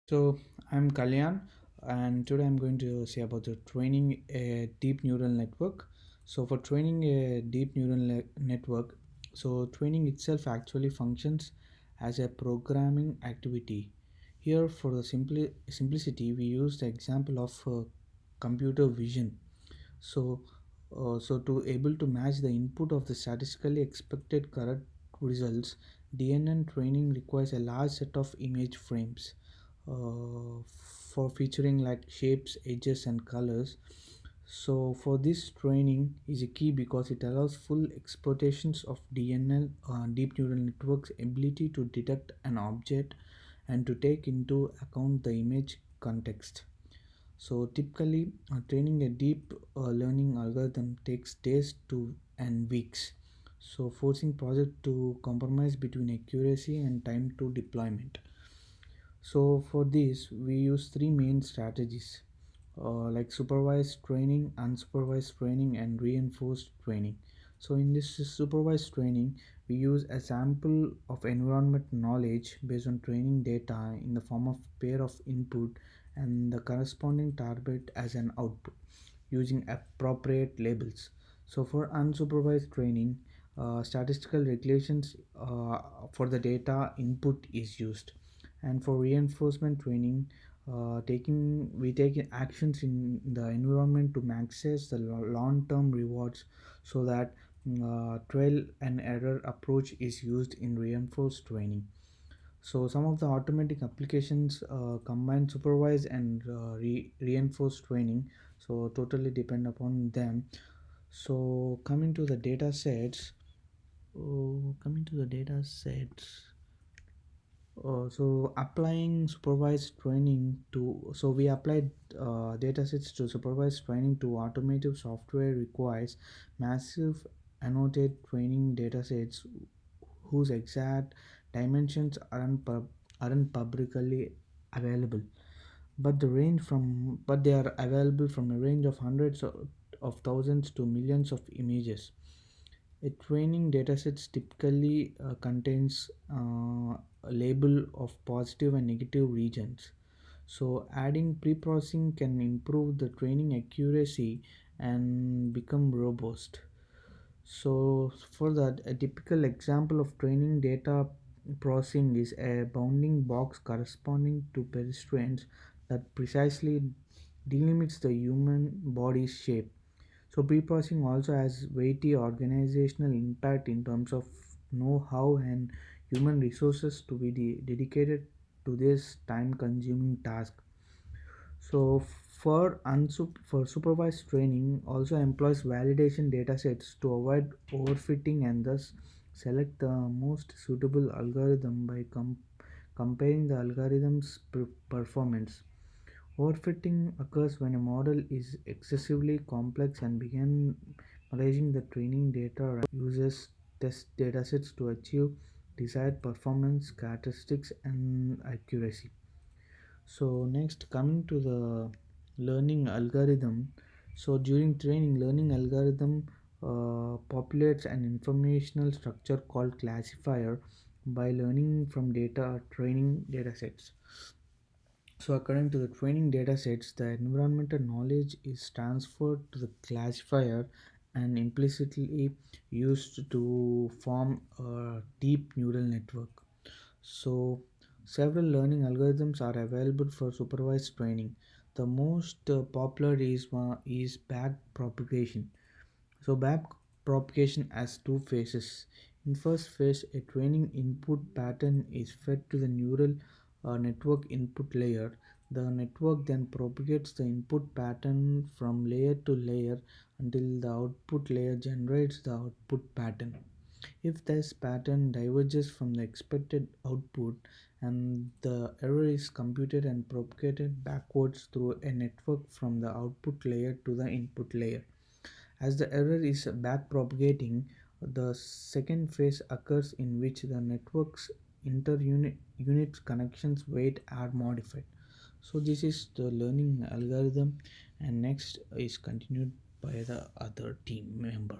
So I'm Kalyan, and today I'm going to say about the training a deep neural network. So for training a deep neural network, so training itself actually functions as a programming activity. Here, for the simplicity, we use the example of computer vision. So, so to able to match the input of the statistically expected correct results, DNN training requires a large set of image frames for featuring like shapes, edges, and colors. So for this training is a key because it allows full exploitations of DNN deep neural network's ability to detect an object and to take into account the image context. So typically, training a deep learning algorithm takes days to and weeks. So forcing project to compromise between accuracy and time to deployment. So for this, we use three main strategies, like supervised training, unsupervised training, and reinforced training. So in this supervised training, we use a sample of environment knowledge based on training data in the form of pair of input and the corresponding target as an output using appropriate labels. So for unsupervised training, statistical regulations for the data input is used, and for reinforcement training, taking we take actions in the environment to maximize the long-term rewards, so that trial and error approach is used in reinforced training. So some of the automatic applications combine supervised and reinforced training, so totally depend upon them. So coming to the data sets. So applying supervised training to so we applied datasets to supervised training to automotive software requires massive annotated training datasets whose exact dimensions aren't publicly available, but they are available from a range of hundreds of thousands to millions of images. A training dataset typically contains a label of positive and negative regions. So adding pre-processing can improve the training accuracy and become robust. So for that, a typical example of training data processing is a bounding box corresponding to pedestrians that precisely delimits the human body's shape. So pre-processing also has weighty organizational impact in terms of know-how and human resources to be dedicated to this time-consuming task. So for supervised training also employs validation datasets to avoid overfitting and thus select the most suitable algorithm by comparing the algorithm's performance. Overfitting occurs when a model is excessively complex and begin managing the training data uses test datasets to achieve desired performance characteristics and accuracy. So next, coming to the learning algorithm. So during training, learning algorithm populates an informational structure called classifier by learning from data training datasets. So according to the training datasets, the environmental knowledge is transferred to the classifier and implicitly used to form a deep neural network. So several learning algorithms are available for supervised training. The most popular is back propagation. So back propagation has two phases. In first phase, a training input pattern is fed to the neural network input layer. The network then propagates the input pattern from layer to layer until the output layer generates the output pattern. If this pattern diverges from the expected output, and the error is computed and propagated backwards through a network from the output layer to the input layer. As the error is backpropagating, the second phase occurs in which the network's inter-unit connections weight are modified. So this is the learning algorithm, and next is continued by the other team member.